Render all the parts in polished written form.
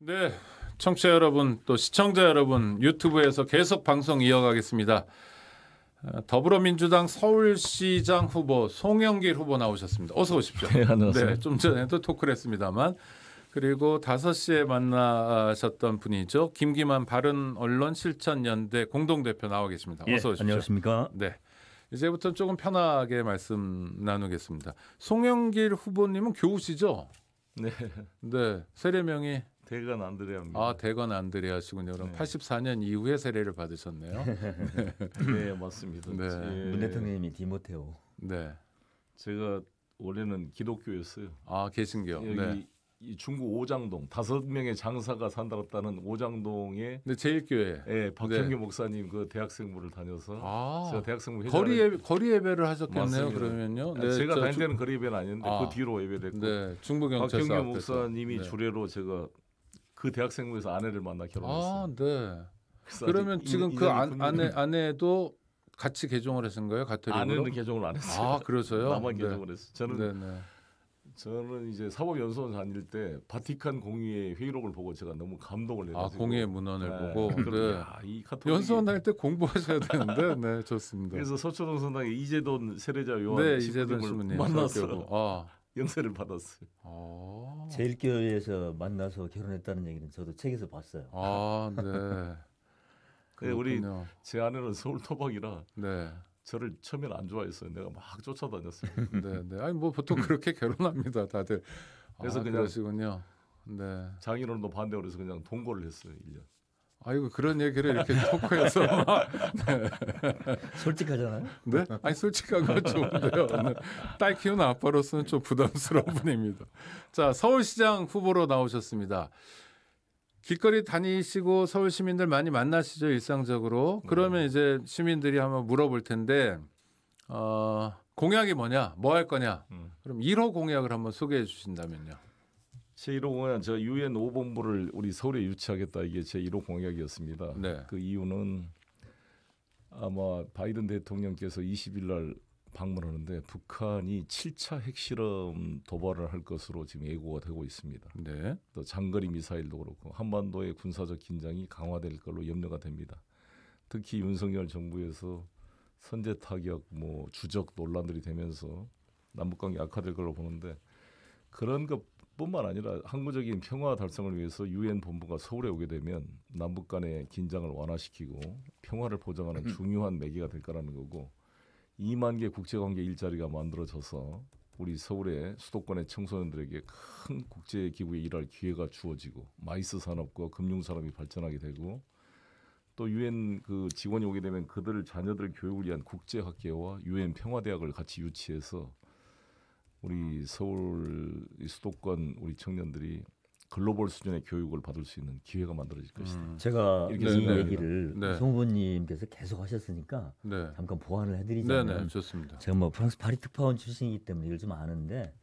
네, 청취자 여러분, 또 시청자 여러분, 유튜브에서 계속 방송 이어가겠습니다. 더불어민주당 서울시장 후보 송영길 후보 나오셨습니다. 어서 오십시오. 네, 안녕하세요. 네, 좀 전에도 토크를 했습니다만, 그리고 5시에 만나셨던 분이죠. 김기만 바른언론실천연대 공동대표 나와 계십니다. 어서 오십시오. 안녕하십니까? 네, 이제부터 조금 편하게 말씀 나누겠습니다. 송영길 후보님은 교우시죠? 네, 네, 세례명이 대관 안드레아입니다. 아, 대건 안드레아시군요. 그럼 네. 84년 이후에 세례를 받으셨네요. 네, 맞습니다. 네. 예, 문 대통령님이 디모테오. 네. 제가 원래는 기독교였어요. 아, 개신교. 여기 네. 이 중구 오장동 5명의 장사가 산다랐다는 오장동에 네, 제일교회. 예, 박형규 네. 목사님 그 대학생부를 다녀서 아, 제가 대학생부 거리 예배를 하셨겠네요. 맞습니다. 그러면요. 네, 제가 다닐 때는 거리 예배는 아니었는데 아. 그 뒤로 예배됐고 네, 중부경찰서 박형규 앞에서. 목사님이 네. 주례로 제가 그 대학생부에서 아내를 만나 결혼했어요. 아, 네. 그래서 그러면 아직 지금 인- 그 인연이 분명히- 아내도 같이 개종을 하신 거예요? 가톨릭으로? 아내는 개종을 안 했어요. 아, 그러세요? 나만 네. 개종을 했어요. 저는 이제 사법연수원 다닐 때 바티칸 공의회 회의록을 보고 제가 너무 감동을 아, 해가지고 공의회 문헌을 보고. 그럼 네. 야, 이 카톨릭이 연수원 다닐 때 공부하셔야 되는데, 네, 좋습니다. 그래서 서초동 선당의 이재돈 세례자 요한 네, 이재돈 신부님을 신부님 만나서 설교고. 아, 영세를 받았어요. 아, 제일교회에서 만나서 결혼했다는 얘기는 저도 책에서 봤어요. 아, 네. 네, 우리 그렇군요. 제 아내는 서울 토박이라 네, 저를 처음에는 안 좋아했어요. 내가 막 쫓아다녔어요. 네, 네. 아니 뭐 보통 그렇게 결혼합니다, 다들. 그래서 아, 그냥- 그러시군요. 네. 장인어른도 반대고 그래서 그냥 동거를 했어요. 1년. 아이고 그런 얘기를 이렇게 토크해서 막, 솔직하잖아요. 네? 아니 솔직한 건 좋은데요. 네. 딸 키우는 아빠로서는 좀 부담스러운 분입니다. 자, 서울시장 후보로 나오셨습니다. 길거리 다니시고 서울 시민들 많이 만나시죠, 일상적으로. 그러면 이제 시민들이 한번 물어볼 텐데 공약이 뭐냐, 뭐 할 거냐. 그럼 1호 공약을 한번 소개해 주신다면요. 제 1호 공약 저 유엔 5본부를 우리 서울에 유치하겠다 이게 제 1호 공약이었습니다. 네. 그 이유는 아마 바이든 대통령께서 20일 날 방문하는데 북한이 7차 핵실험 도발을 할 것으로 지금 예고가 되고 있습니다. 네. 또 장거리 미사일도 그렇고 한반도의 군사적 긴장이 강화될 걸로 염려가 됩니다. 특히 윤석열 정부에서 선제 타격, 뭐 주적 논란들이 되면서 남북관계 악화될 걸로 보는데 그런 것뿐만 아니라 항구적인 평화 달성을 위해서 유엔 본부가 서울에 오게 되면 남북 간의 긴장을 완화시키고 평화를 보장하는 중요한 매개가 될 거라는 거고 2만 개 국제관계 일자리가 만들어져서 우리 서울의 수도권의 청소년들에게 큰 국제기구에 일할 기회가 주어지고 마이스 산업과 금융산업이 발전하게 되고 또 유엔 그 직원이 오게 되면 그들 자녀들 교육을 위한 국제학계와 유엔 평화대학을 같이 유치해서 우리 서울 이 수도권 우리 청년들이 글로벌 수준의 교육을 받을 수 있는 기회가 만들어질 것이다. 제가 이렇게 이 생각합니다. 얘기를 네. 송 후보님께서 계속 하셨으니까 네. 잠깐 보완을 네, 해드리자면 네, 좋습니다. 제가 뭐 프랑스 파리 특파원 출신이기 때문에 이걸 좀 아는데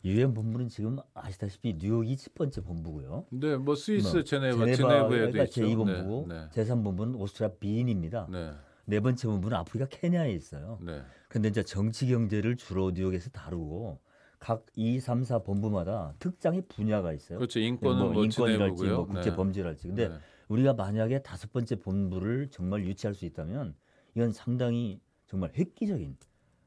유엔 본부는 지금 아시다시피 뉴욕이 첫 번째 본부고요. 네, 뭐 스위스 뭐 제네바에도 제네바가 있죠. 제2본부고 네, 제3본부는 오스트리아 비인입니다. 네, 네 번째 본부는 아프리카 케냐에 있어요. 네, 근데 이제 정치 경제를 주로 뉴욕에서 다루고 각 2, 3, 4 본부마다 특장의 분야가 있어요. 그렇죠. 인권은 뭐 인권이랄지 지내고요. 뭐 국제 범죄랄지. 근데 네. 우리가 만약에 5번째 본부를 정말 유치할 수 있다면 이건 상당히 정말 획기적인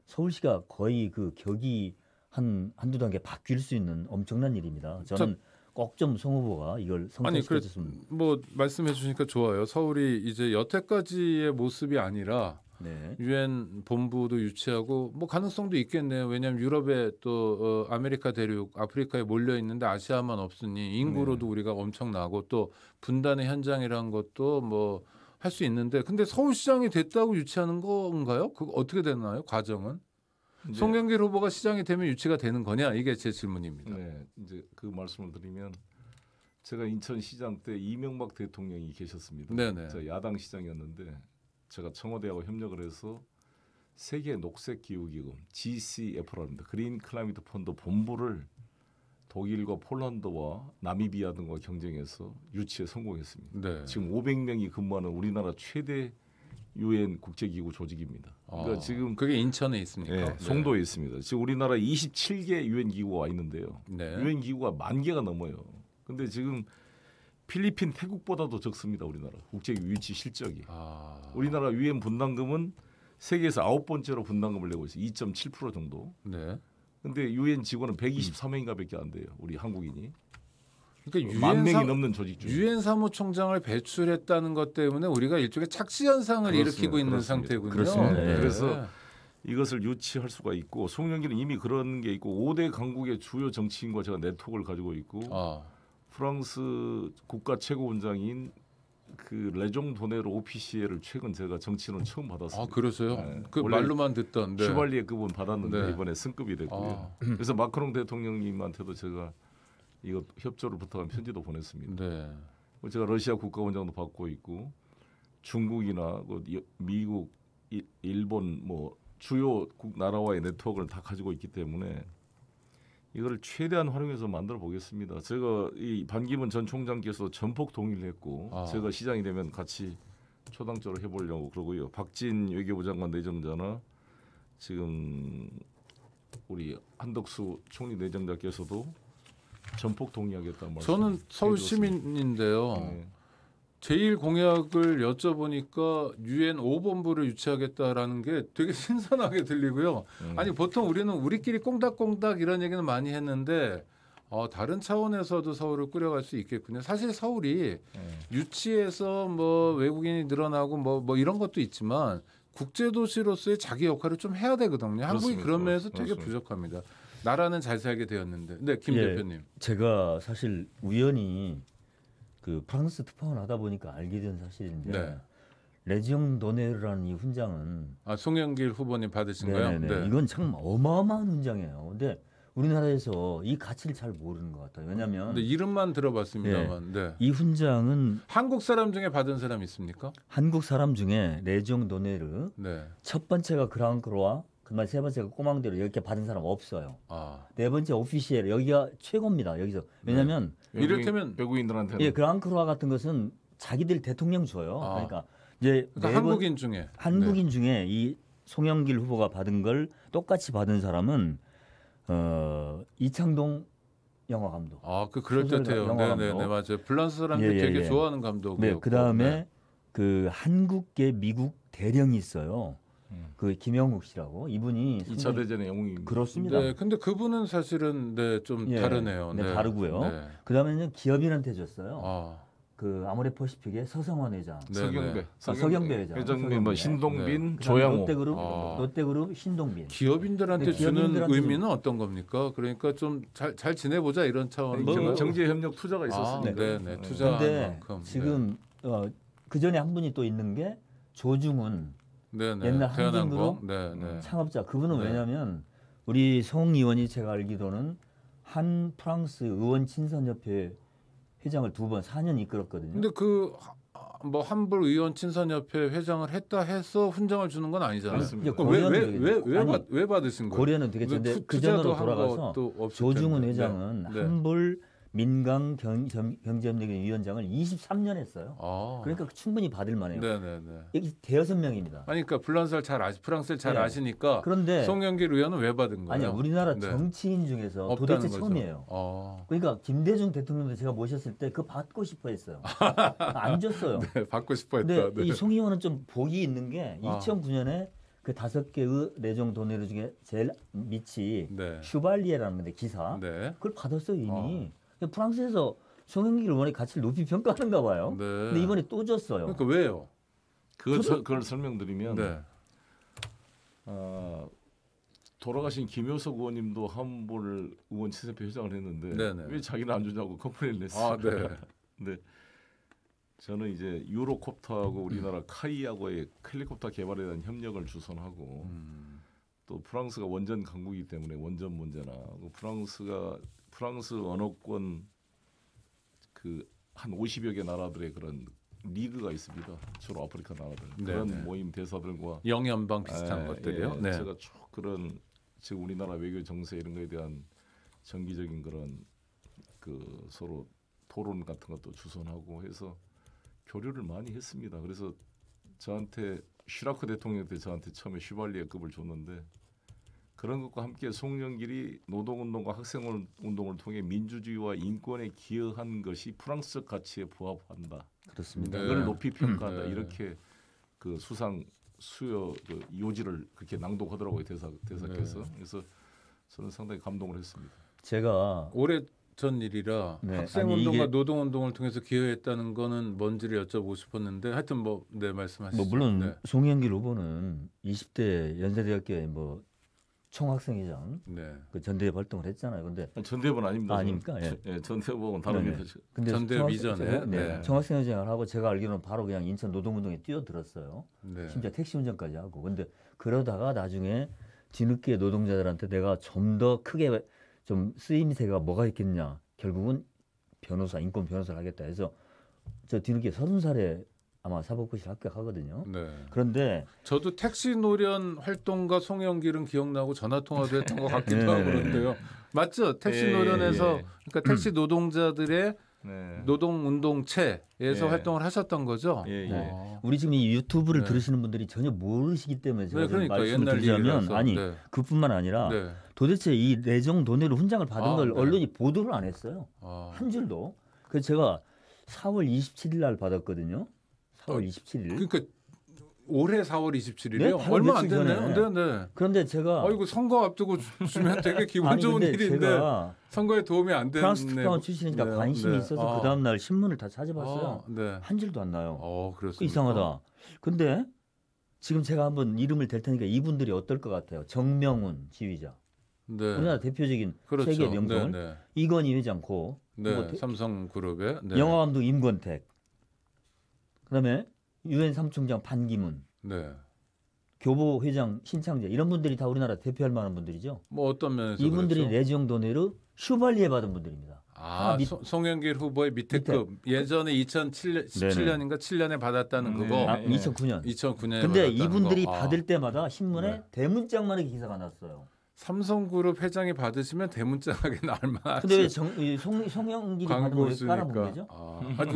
서울시가 거의 그 격이 한두 단계 바뀔 수 있는 엄청난 일입니다. 저는 꼭 좀 송 후보가 이걸 아니, 성사시켜줬으면. 뭐 말씀해 주시니까 좋아요. 서울이 이제 여태까지의 모습이 아니라 네. 유엔 본부도 유치하고 뭐 가능성도 있겠네요. 왜냐하면 유럽에 또 아메리카 대륙, 아프리카에 몰려 있는데 아시아만 없으니 인구로도 우리가 엄청나고 또 분단의 현장이라는 것도 뭐 할 수 있는데 근데 서울시장이 됐다고 유치하는 건가요? 그거 어떻게 되나요? 과정은? 이제- 송영길 후보가 시장이 되면 유치가 되는 거냐? 이게 제 질문입니다. 네, 이제 그 말씀을 드리면 제가 인천시장 때 이명박 대통령이 계셨습니다. 네네. 제가 야당 시장이었는데 제가 청와대하고 협력을 해서 세계 녹색 기후 기금 GCF라고 합니다. 그린 클라이미트 펀드 본부를 독일과 폴란드와 나미비아 등과 경쟁해서 유치에 성공했습니다. 네. 지금 500명이 근무하는 우리나라 최대 유엔 국제기구 조직입니다. 그러니까 지금 그게 인천에 있습니까? 네, 송도에 있습니다. 지금 우리나라 27개 유엔 기구가 와 있는데요. 네. 유엔 기구가 10,000개가 넘어요. 근데 지금 필리핀, 태국보다도 적습니다. 우리나라 국제 유치 실적이. 아. 우리나라 유엔 분담금은 세계에서 9번째로 분담금을 내고 있어요. 2.7% 정도. 네. 근데 유엔 직원은 124명인가밖에 안 돼요. 우리 한국인이. 그러니까 만 명이 넘는 조직 중. 유엔 사무총장을 배출했다는 것 때문에 우리가 일종의 착시 현상을 일으키고 있는 그렇습니다. 상태군요. 그렇습니다. 네. 네. 그래서 이것을 유치할 수가 있고 송영길은 이미 그런 게 있고 5대 강국의 주요 정치인과 제가 네트워크를 가지고 있고 아. 프랑스 국가 최고원장인 그 레종 도네르 오피시에를 최근 제가 정치인은 처음 받았습니다. 아, 그러세요? 네. 그 원래 말로만 듣던. 네. 슈발리에급은 받았는데 네. 이번에 승급이 됐고요. 아. 그래서 마크롱 대통령님한테도 제가 이거 협조를 부탁한 편지도 보냈습니다. 네. 제가 러시아 국가원장도 받고 있고 중국이나 미국, 일본 뭐 주요 나라와의 네트워크를 다 가지고 있기 때문에 이걸 최대한 활용해서 만들어 보겠습니다. 제가 이 반기문 전 총장께서 전폭 동의를 했고 아. 제가 시장이 되면 같이 초당적으로 해보려고 그러고요. 박진 외교부 장관 내정자나 지금 우리 한덕수 총리 내정자께서도 전폭 동의하겠다는 말씀. 저는 서울 해주었습니다. 시민인데요. 네. 제1 공약을 여쭤보니까 유엔 5본부를 유치하겠다라는 게 되게 신선하게 들리고요. 아니 보통 우리는 우리끼리 꽁닥꽁닥 이런 얘기는 많이 했는데 다른 차원에서도 서울을 꾸려갈 수 있겠군요. 사실 서울이 유치해서 뭐 외국인이 늘어나고 뭐 이런 것도 있지만 국제 도시로서의 자기 역할을 좀 해야 되거든요. 한국이 그렇습니다. 그런 면에서 되게 그렇습니다. 부족합니다. 나라는 잘 살게 되었는데. 네, 김 예. 대표님. 제가 사실 우연히 그 프랑스 특파원 하다 보니까 알게 된 사실인데 네. 레지옹 도네르라는 이 훈장은 송영길 후보님 받으신 거요? 네네네. 이건 참 어마어마한 훈장이에요. 근데 우리나라에서 이 가치를 잘 모르는 것 같아요. 왜냐하면 근데 이름만 들어봤습니다만. 네. 이 훈장은 한국 사람 중에 받은 사람 있습니까? 한국 사람 중에 레지옹 도네르 네. 첫 번째가 그랑크로아 그말 세 번째가 꼬망대로 이렇게 받은 사람 없어요. 아. 네 번째 오피시엘 여기가 최고입니다. 여기서 왜냐하면 이를테면 외국인들한테는 예 그랑크로아 같은 것은 자기들 대통령 줘요. 아. 그러니까 이제 그러니까 네 번- 한국인 중에. 한국인 중에 이 송영길 후보가 받은 걸 똑같이 받은 사람은 이창동 영화 감독. 그럴 소설 듯해요. 영화 네, 감독. 맞아요. 프랑스 사람들이 예, 예, 되게 예. 좋아하는 감독이었고. 네, 그다음에 그 한국계 미국 대령이 있어요. 그 김영욱 씨라고 이분이 2차 상당히- 대전의 영웅입니다. 그렇습니다. 네, 근데 그분은 사실은 좀 예, 다르네요. 네, 다르고요. 네. 그다음에는 기업인한테 줬어요. 아, 그 아모레퍼시픽의 서성원 회장. 네, 서경배, 네. 서경배 회장. 회장님, 뭐 서경배. 신동빈, 그다음에 조양호. 롯데그룹, 아. 롯데그룹 신동빈. 기업인들한테 네, 주는 기업인들한테 의미는 어떤 겁니까? 그러니까 좀 잘 지내보자 이런 차원인가요? 정제 협력 투자가 있었으니까. 네, 투자. 근데 만큼. 지금 그 전에 한 분이 또 있는 게 조중훈 네, 옛날 대한항공. 한진그룹 네. 창업자. 그분은 네. 왜냐하면 우리 송 의원이 제가 알기로는 한 프랑스 의원 친선협회 회장을 2번 4년 이끌었거든요. 근데 뭐 한불 의원 친선협회 회장을 했다 해서 훈장을 주는 건 아니잖아요. 맞습니다. 그럼 왜 아니, 왜 받으신 거예요? 고려는 되겠는데 그 전으로 돌아가서 조중훈 텐데. 회장은 네. 한불 민간 경제협력의 위원장을 23년 했어요. 그러니까 충분히 받을 만해요. 네네네. 여기 대여섯 명입니다. 아니, 그러니까 프랑스를 잘 네. 아시니까 그런데 송영길 의원은 왜 받은 거예요? 아니 우리나라 네. 정치인 중에서 없다는 도대체 거죠. 처음이에요. 그러니까 김대중 대통령도 제가 모셨을 때 그거 받고 싶어 했어요. 안 줬어요. 네, 받고 싶어했다. 근데 네. 이 송 의원은 좀 복이 있는 게 아. 2009년에 그 5개의 레종 도네르 중에 제일 밑이 네. 슈발리에라는 건데 기사 네. 그걸 받았어요 이미. 프랑스에서 송영길 의원의 가치를 높이 평가하는가 봐요. 네. 근데 이번에 또 줬어요. 그러니까 왜요? 그걸 설명드리면 네. 돌아가신 김효석 의원님도 한볼 의원 친선협회 회장을 했는데 네네. 왜 자기는 안 주냐고 컴플레인을 했어요. 네. 근데 저는 이제 유로콥터하고 우리나라 카이하고의 헬리콥터 개발에 대한 협력을 주선하고 또 프랑스가 원전 강국이기 때문에 원전 문제나 프랑스 언어권 그 한 50여 개 나라들의 그런 리그가 있습니다. 주로 아프리카 나라들 그런 네네. 모임 대사들과 영연방 비슷한 것들이요. 네. 제가 쭉 그런 지금 우리나라 외교 정세 이런 거에 대한 정기적인 그런 그 서로 토론 같은 것도 주선하고 해서 교류를 많이 했습니다. 그래서 저한테 시라크 대통령 때 저한테 처음에 슈발리에급을 줬는데 그런 것과 함께 송영길이 노동운동과 학생운동을 통해 민주주의와 인권에 기여한 것이 프랑스적 가치에 부합한다. 그렇습니다. 네. 이걸 높이 평가한다. 네. 이렇게 그 수상 수요 그 요지를 그렇게 낭독하더라고요 대사께서. 그래서 저는 상당히 감동을 했습니다. 제가 오래 전 일이라 네, 학생운동과 아니, 이게- 노동운동을 통해서 기여했다는 거는 뭔지를 여쭤보고 싶었는데 하여튼 뭐 네 말씀하시죠. 뭐 물론 네. 송영길 후보는 20대 연세대학교에 뭐 총학생회장 네. 그 전대협 활동을 했잖아요. 근데 전대협은 아닙니다. 아닙니까? 예. 예, 전대협은 다릅니다. 네네. 근데 전대협 총학생- 이전에? 네. 네. 총학생회장을 하고 제가 알기로는 바로 그냥 인천 노동운동에 뛰어들었어요. 네. 심지어 택시 운전까지 하고. 근데 그러다가 나중에 뒤늦게 노동자들한테 내가 좀 더 크게 좀 쓰임새가 뭐가 있겠냐. 결국은 변호사, 인권 변호사를 하겠다 해서 저 뒤늦게 30살에 아마 사법고시를 합격하거든요. 네. 그런데 저도 택시 노련 활동과 송영길은 기억나고 전화 통화도 했던 것 같기도 네. 하고 그런데요. 맞죠? 택시 예, 노련에서 예. 그러니까 택시 노동자들의 네. 노동운동체에서 예. 활동을 하셨던 거죠. 예, 예. 어. 우리 지금 이 유튜브를 네. 들으시는 분들이 전혀 모르시기 때문에 제가 네, 좀 그러니까 말씀을 옛날 드리자면 일이라서. 아니 네. 그뿐만 아니라 네. 도대체 이 내정 돈으로 훈장을 받은 아, 걸 네. 언론이 보도를 안 했어요. 아. 한 줄도. 그래서 제가 4월 27일 날 받았거든요. 4월 27일. 그러니까 올해 4월 27일이요? 네, 바로 얼마 안 며칠 됐네요. 전에. 네, 네. 그런데 제가 아이고 선거 앞두고 주면 되게 기분 아니, 좋은 근데 일인데 제가 선거에 도움이 안 되는 프랑스 특파원 출신이니까 관심이 있어서 그 다음 날 신문을 다 찾아봤어요. 네. 한 줄도 안 나요. 그렇습니다. 이상하다. 근데 지금 제가 한번 이름을 댈 테니까 이분들이 어떨 것 같아요. 정명훈 지휘자. 네. 우리나라 대표적인 그렇죠. 세계 명성을 네, 네. 이건희 회장 고 네. 뭐 삼성그룹의 네. 영화감독 임권택 그다음에 유엔 사무총장 판기문 네. 교보 회장 신창재 이런 분들이 다 우리나라 대표할 만한 분들이죠. 뭐 어떤 면에서 이분들이 그렇죠? 레지옹 도네르 슈발리에 받은 분들입니다. 송영길 후보의 밑에급 예전에 2007년 17년인가 7년에 받았다는 그거 아, 2009년. 2009년에 근데 받았다는 이분들이 거. 받을 때마다 신문에 네. 대문짝만하게 기사가 났어요. 삼성그룹 회장이 받으시면 대문짝하게 날 만하지. 근데 왜 송영길이 받은 광고 거 까라본 쓰니까. 거죠?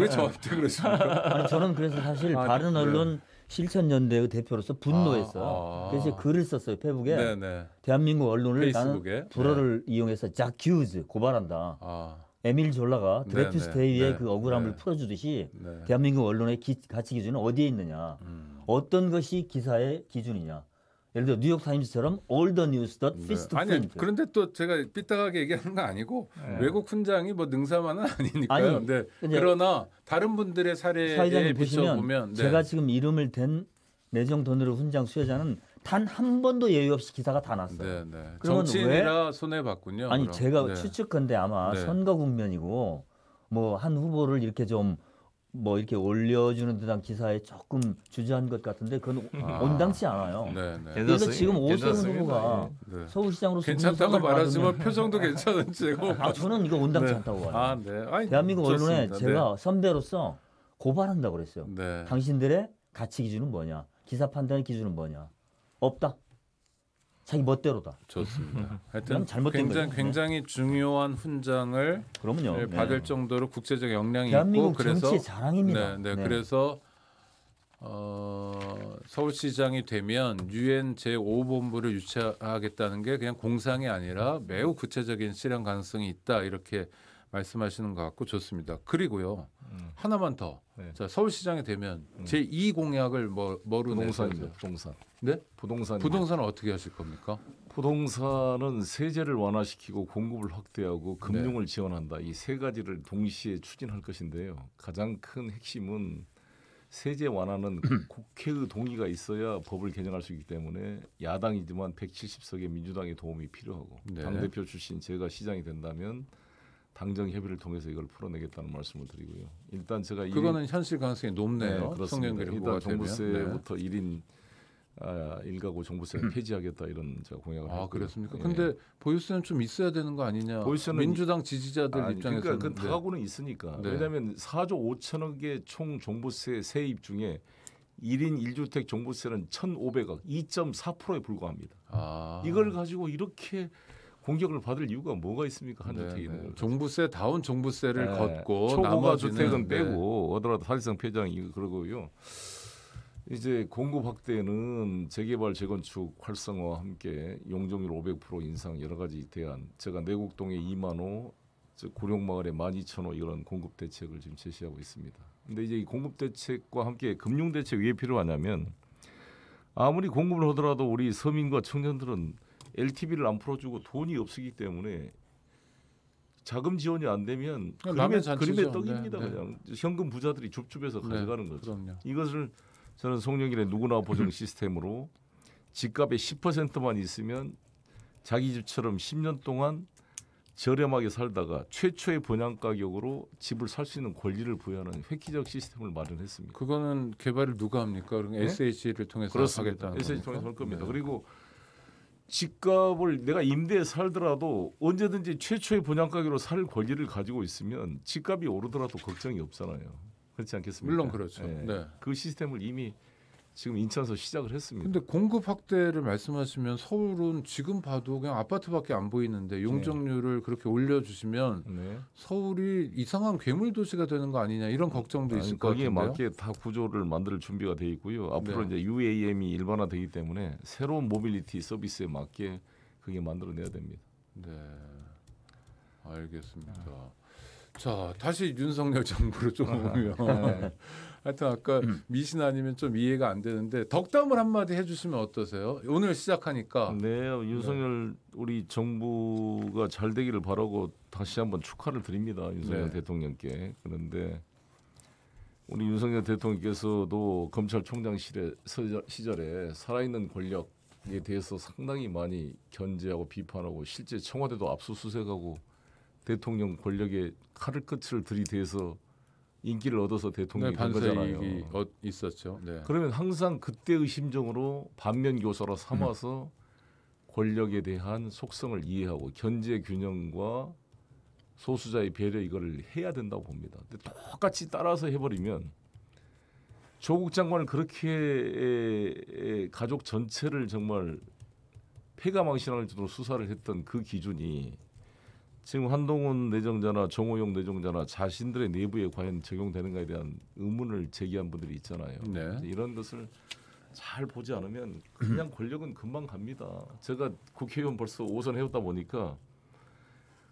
왜 저한테 그러십니까? 아니 저는 그래서 사실 아, 바른 네. 언론 실천연대의 대표로서 분노했어요. 그래서 글을 썼어요. 페북에. 네네. 대한민국 언론을 페이스북에. 나는 불어를 이용해서 자큐즈 고발한다. 아, 에밀 졸라가 네, 드레투스테이의 네, 그 억울함을 네. 풀어주듯이 네. 대한민국 언론의 가치 기준은 어디에 있느냐. 어떤 것이 기사의 기준이냐. 예를 들어 뉴욕타임즈처럼 all the news that fits to 아니 print. 그런데 또 제가 삐딱하게 얘기하는 거 아니고 외국 훈장이 뭐 능사만은 아니니까요. 아니, 네. 근데 그러나 다른 분들의 사례에 사회자님 비춰보면 보시면 네. 제가 지금 이름을 댄 내정 돈으로 훈장 수여자는 단 한 번도 예외 없이 기사가 다 났어요. 네, 네. 그러면 정치인이라 손해 봤군요. 아니 그럼. 제가 네. 추측컨대 아마 네. 선거 국면이고 뭐 한 후보를 이렇게 좀 뭐 이렇게 올려주는 듯한 기사에 조금 주저한 것 같은데 그건 온당치 않아요. 네, 네. 그래서 지금 오세훈 괜찮습니다. 후보가 네. 서울시장으로서 괜찮다고 국민성을 말하지만 받으면- 표정도 괜찮은지고. 아 저는 이거 온당치 네. 않다고 봐요. 아, 네. 아니, 대한민국 언론에 좋습니다. 제가 선배로서 고발한다고 그랬어요. 네. 당신들의 가치 기준은 뭐냐? 기사 판단의 기준은 뭐냐? 없다. 자기 멋대로다. 좋습니다. 하여튼 그건 잘못된 거죠. 굉장히 중요한 훈장을 그러면요. 네. 받을 정도로 국제적 역량이 대한민국 있고 그래서 정치의 자랑입니다. 네, 네. 그래서 서울시장이 되면 유엔 제5본부를 유치하겠다는 게 그냥 공상이 아니라 매우 구체적인 실현 가능성이 있다 이렇게 말씀하시는 것 같고 좋습니다. 그리고요 하나만 더. 네. 자, 서울시장이 되면 제2 공약을 뭐로 부동산입니다. 내세우세요? 부동산. 네? 부동산. 부동산은 어떻게 하실 겁니까? 부동산은 세제를 완화시키고 공급을 확대하고 네. 금융을 지원한다. 이 세 가지를 동시에 추진할 것인데요. 가장 큰 핵심은 세제 완화는 국회의 동의가 있어야 법을 개정할 수 있기 때문에 야당이지만 170석의 민주당의 도움이 필요하고 네. 당대표 출신 제가 시장이 된다면 당정 협의를 통해서 이걸 풀어내겠다는 말씀을 드리고요. 일단 제가 그거는 현실 가능성이 높네요. 그렇습니다. 송영길 후보가 일단 되면. 종부세부터 1인 일가구 종부세를 폐지하겠다 이런 제가 공약을 아, 했고요. 그렇습니까? 예. 근데 보유세는 좀 있어야 되는 거 아니냐? 보유세는 민주당 지지자들 아니, 입장에서는 그러니까 그건 다가구는 있으니까. 네. 왜냐하면 4조 5천억의 총 종부세 세입 중에 1인 1주택 종부세는 1,500억, 2.4%에 불과합니다. 아, 이걸 가지고 이렇게 공격을 받을 이유가 뭐가 있습니까? 한 네, 주택이는. 네. 종부세다운 종부세를 걷고 초고가 나머지는 주택은 네. 빼고 어더라도 사실상 폐장이 그러고요. 이제 공급 확대는 재개발 재건축 활성화와 함께 용적률 500% 인상 여러 가지 대안, 제가 내곡동에 2만 호, 구룡마을에 12,000호 이런 공급 대책을 지금 제시하고 있습니다. 근데 이제 이 공급 대책과 함께 금융 대책 왜 필요하냐면 아무리 공급을 하더라도 우리 서민과 청년들은 LTV를 안 풀어주고 돈이 없기 때문에 자금 지원이 안 되면 남의 그림의 잔치죠. 떡입니다. 네, 네. 그냥 현금 부자들이 줍줍해서 가져가는 거죠. 그럼요. 이것을 저는 송영길의 누구나 보증 시스템으로 집값의 10%만 있으면 자기 집처럼 10년 동안 저렴하게 살다가 최초의 분양 가격으로 집을 살 수 있는 권리를 부여하는 획기적 시스템을 마련했습니다. 그거는 개발을 누가 합니까? 그럼 네? SH를 통해서 그렇습니다. 하겠다는 SH 겁니까? 통해서 할 겁니다. 네. 그리고 집값을 내가 임대에 살더라도 언제든지 최초의 분양 가격으로 살 권리를 가지고 있으면 집값이 오르더라도 걱정이 없잖아요. 그렇지 않겠습니까? 물론 그렇죠. 예. 네. 그 시스템을 이미 지금 인천에서 시작을 했습니다. 근데 공급 확대를 말씀하시면 서울은 지금 봐도 그냥 아파트밖에 안 보이는데 용적률을 그렇게 올려주시면 네. 서울이 이상한 괴물 도시가 되는 거 아니냐 이런 걱정도 있을 것 거기에 같은데요. 맞게 다 구조를 만들 준비가 돼 있고요. 앞으로 네. 이제 UAM이 일반화되기 때문에 새로운 모빌리티 서비스에 맞게 그게 만들어내야 됩니다. 네, 알겠습니다. 자, 다시 윤석열 정부로 좀 오면 하여튼 아까 미신 아니면 좀 이해가 안 되는데 덕담을 한마디 해주시면 어떠세요? 오늘 시작하니까. 네, 윤석열 우리 정부가 잘 되기를 바라고 다시 한번 축하를 드립니다. 윤석열 네. 대통령께. 그런데 우리 윤석열 대통령께서도 검찰총장 시절에 살아있는 권력에 대해서 상당히 많이 견제하고 비판하고 실제 청와대도 압수수색하고 대통령 권력에 칼을 끝을 들이대서 인기를 얻어서 대통령이 된 거잖아요. 반세익이 있었죠. 네. 그러면 항상 그때의 심정으로 반면 교사로 삼아서 권력에 대한 속성을 이해하고 견제 균형과 소수자의 배려 이거를 해야 된다고 봅니다. 근데 똑같이 따라서 해버리면 조국 장관을 그렇게 가족 전체를 정말 폐가망신할 정도로 수사를 했던 그 기준이 지금 한동훈 내정자나 정호영 내정자나 자신들의 내부에 과연 적용되는가에 대한 의문을 제기한 분들이 있잖아요. 네. 이런 것을 잘 보지 않으면 그냥 권력은 금방 갑니다. 제가 국회의원 벌써 5선 해왔다 보니까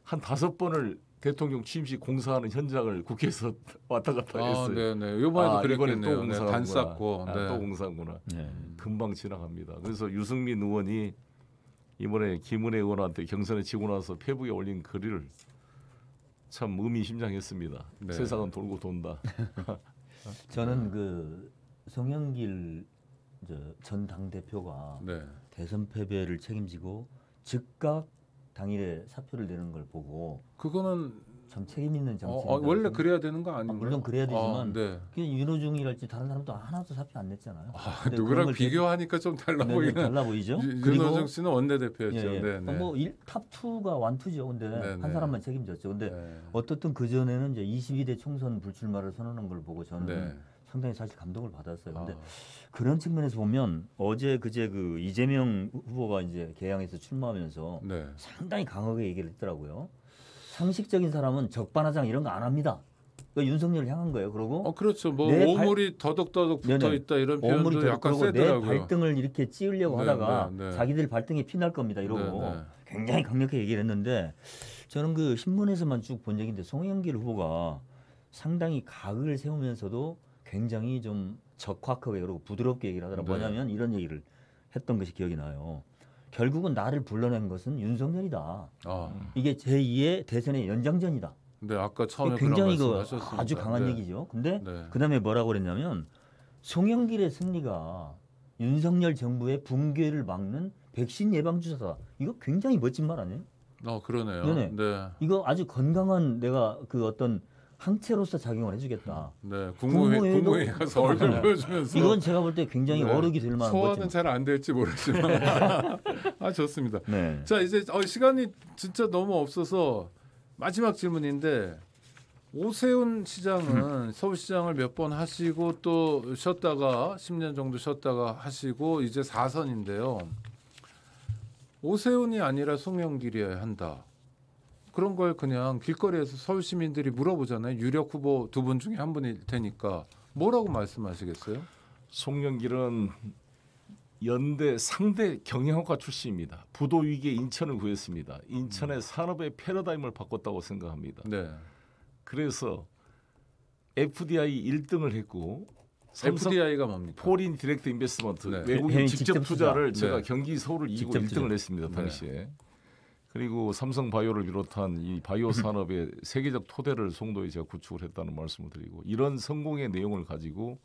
한 5번을 대통령 취임식 공사하는 현장을 국회에서 왔다 갔다 했어요. 네네. 이번에도 이번에 그랬겠네요. 또 공사하구나. 단 쌓고. 네. 또 공사구나. 네. 금방 지나갑니다. 그래서 유승민 의원이 이번에 김은혜 의원한테 경선에 지고 나서 페북에 올린 글을 참 의미심장했습니다. 네. 세상은 돌고 돈다. 저는 그 송영길 전 당대표가 네. 대선 패배를 책임지고 즉각 당일에 사표를 내는 걸 보고 그거는 참 책임 있는 정치. 원래 그래야 되는 거 아닌가요? 물론 그래야 되지만 네. 윤호중이랄지 다른 사람도 하나도 사표 안 냈잖아요. 근데 누구랑 그런 걸 비교하니까 좀 달라 네, 보이는. 달라 보이죠. 윤호중 씨는 원내대표였죠. 예, 예. 네, 네. 뭐탑 2가 완투죠. 근데 네, 한 네. 사람만 책임졌죠. 근데 네. 어떻든 그 전에는 이제 22대 총선 불출마를 선언한 걸 보고 저는 네. 상당히 사실 감동을 받았어요. 근데 아, 그런 측면에서 보면 어제 그제 그 이재명 후보가 이제 개항해서 출마하면서 네. 상당히 강하게 얘기를 했더라고요. 상식적인 사람은 적반하장 이런 거 안 합니다. 그러니까 윤석열을 향한 거예요. 그리고 그렇죠. 뭐 내 오물이 더덕더덕 붙어 네네. 있다 이런 오물이 표현도 약간 그리고 내 세더라고요. 발등을 이렇게 찌우려고 네, 하다가 네, 네. 자기들 발등에 피 날 겁니다. 이러고 네, 네. 굉장히 강력하게 얘기를 했는데 저는 그 신문에서만 쭉 본 얘기인데 송영길 후보가 상당히 각을 세우면서도 굉장히 좀 적확하게 그리고 부드럽게 얘기를 하더라. 네. 뭐냐면 이런 얘기를 했던 것이 기억이 나요. 결국은 나를 불러낸 것은 윤석열이다. 이게 제2의 대선의 연장전이다. 네, 아까 처음에 굉장히 그런 그 말씀하셨습니다. 아주 강한 네. 얘기죠. 근데 네. 그다음에 뭐라고 그랬냐면 송영길의 승리가 윤석열 정부의 붕괴를 막는 백신 예방 주사다. 이거 굉장히 멋진 말 아니에요? 그러네요. 네네. 네. 이거 아주 건강한 내가 그 어떤 항체로서 작용을 해주겠다. 네. 국무회의도- 국무회의 가서 얼굴 보여주면서 이건 제가 볼 때 굉장히 네. 어록이 될 만한 소화는 멋진. 잘 안 될지 모르지만 좋습니다. 네. 자, 이제 시간이 진짜 너무 없어서 마지막 질문인데 오세훈 시장은 서울시장을 몇 번 하시고 또 쉬었다가 10년 정도 쉬었다가 하시고 이제 4선인데요. 오세훈이 아니라 송영길이어야 한다. 그런 걸 그냥 길거리에서 서울 시민들이 물어보잖아요. 유력 후보 두 분 중에 한 분일 테니까 뭐라고 말씀하시겠어요? 송영길은 연대 상대 경영학과 출신입니다. 부도 위기에 인천을 구했습니다. 인천의 산업의 패러다임을 바꿨다고 생각합니다. 네. 그래서 FDI 1등을 했고 삼성 FDI가 뭡니까? 포린 디렉트 인베스트먼트 네. 외국인 해외 직접 직접 투자를 투자. 제가 네. 경기 서울을 이기고 직접 1등을 투자. 했습니다. 네. 당시에. 그리고 삼성 바이오를 비롯한 이 바이오 산업의 세계적 토대를 송도에 제가 구축을 했다는 말씀을 드리고 이런 성공의 내용을 가지고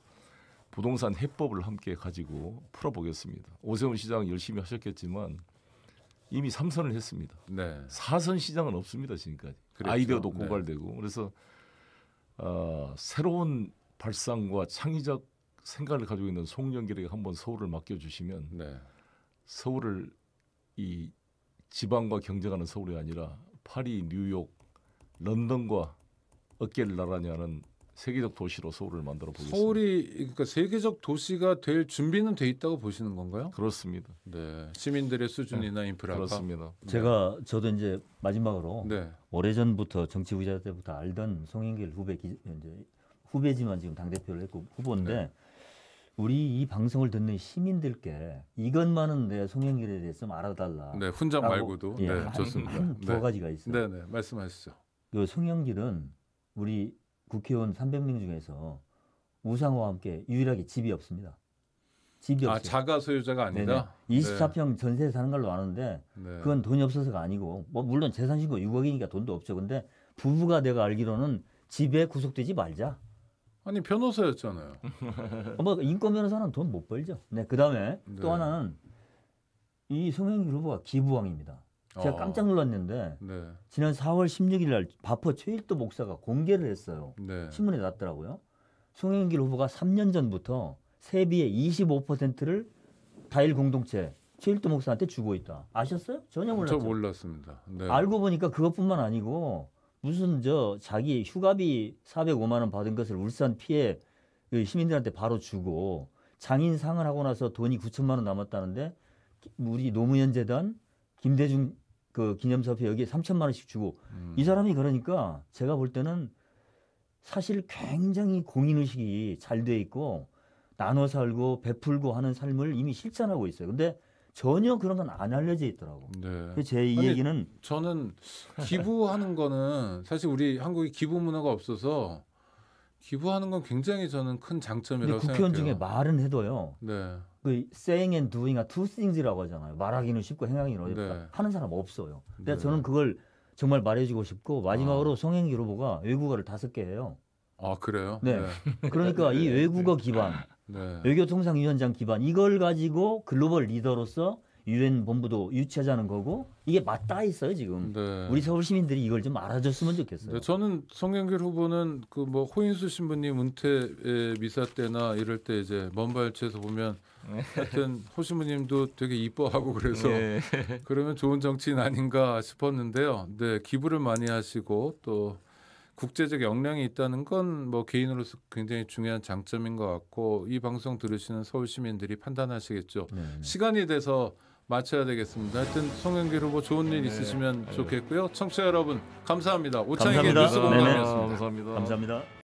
부동산 해법을 함께 가지고 풀어보겠습니다. 오세훈 시장 열심히 하셨겠지만 이미 3선을 했습니다. 네. 4선 시장은 없습니다 지금까지. 그랬죠. 아이디어도 네. 고갈되고 그래서 새로운 발상과 창의적 생각을 가지고 있는 송영길에게 한번 서울을 맡겨주시면 네. 서울을 이 지방과 경쟁하는 서울이 아니라 파리, 뉴욕, 런던과 어깨를 나란히 하는 세계적 도시로 서울을 만들어 보겠습니다. 서울이 그러니까 세계적 도시가 될 준비는 돼 있다고 보시는 건가요? 그렇습니다. 네. 시민들의 수준이나 인프라가. 그렇습니다. 저도 이제 마지막으로 네. 오래전부터 정치 후자 때부터 알던 송영길 이제 후배지만 지금 당 대표를 했고 후보인데 네. 우리 이 방송을 듣는 시민들께 이것만은 내 송영길에 대해서 좀 알아달라. 네. 훈장 라고, 말고도. 예, 네. 좋습니다. 한 두어 가지가 있어요. 네. 네. 말씀하시죠. 그 송영길은 우리 국회의원 300명 중에서 우상호와 함께 유일하게 집이 없습니다. 집이 아, 없어요. 자가 소유자가 아니다. 24평 전세에 사는 걸로 아는데 네. 그건 돈이 없어서가 아니고 뭐 물론 재산 신고 6억이니까 돈도 없죠. 근데 부부가 내가 알기로는 집에 구속되지 말자. 아니 변호사였잖아요. 뭐 인권 변호사는 돈 못 벌죠. 네, 그다음에 네. 또 하나는 이 송영길 후보가 기부왕입니다. 제가 깜짝 놀랐는데 네. 지난 4월 16일 날 바퍼 최일도 목사가 공개를 했어요. 네. 신문에 났더라고요. 송영길 후보가 3년 전부터 세비의 25%를 다일 공동체 최일도 목사한테 주고 있다. 아셨어요? 전혀 몰랐죠. 저 몰랐습니다. 네. 알고 보니까 그것뿐만 아니고 무슨 자기 휴가비 405만 원 받은 것을 울산 피해 그 시민들한테 바로 주고 장인 상을 하고 나서 돈이 9천만 원 남았다는데 우리 노무현 재단 김대중 그 기념사업회 여기에 3천만 원씩 주고 이 사람이 그러니까 제가 볼 때는 사실 굉장히 공인의식이 잘 돼 있고 나눠 살고 베풀고 하는 삶을 이미 실천하고 있어요. 근데 전혀 그런 건 안 알려져 있더라고. 네. 그래서 제 이 아니, 얘기는 저는 기부하는 거는 사실 우리 한국이 기부 문화가 없어서 기부하는 건 굉장히 저는 큰 근데 장점이라고 국회의원 생각해요. 중에 말은 해도요. 네. 그 saying and doing are two things라고 하잖아요. 말하기는 쉽고 행하기는 어렵다. 네. 하는 사람 없어요. 근데 네. 저는 그걸 정말 말해주고 싶고 마지막으로 송영길 후보가 외국어를 5개 해요. 아 그래요? 네. 그러니까 이 외국어 기반, 네. 외교통상위원장 기반 이걸 가지고 글로벌 리더로서 유엔 본부도 유치하자는 거고 이게 맞닿아 있어요 지금. 네. 우리 서울 시민들이 이걸 좀 알아줬으면 좋겠어요. 네, 저는 송영길 후보는 그 뭐 호인수 신부님 은퇴 미사 때나 이럴 때 이제 먼발치에서 보면 하여튼 호 신부님도 되게 이뻐하고 그래서 네. 그러면 좋은 정치인 아닌가 싶었는데요. 네, 기부를 많이 하시고 또 국제적 역량이 있다는 건 뭐 개인으로서 굉장히 중요한 장점인 것 같고 이 방송 들으시는 서울 시민들이 판단하시겠죠. 네. 시간이 돼서 마쳐야 되겠습니다. 하여튼 송영길 후보 좋은 일 있으시면 좋겠고요. 청취자 여러분 감사합니다. 오창익의 감사합니다. 뉴스 네네. 공감이었습니다. 감사합니다. 감사합니다.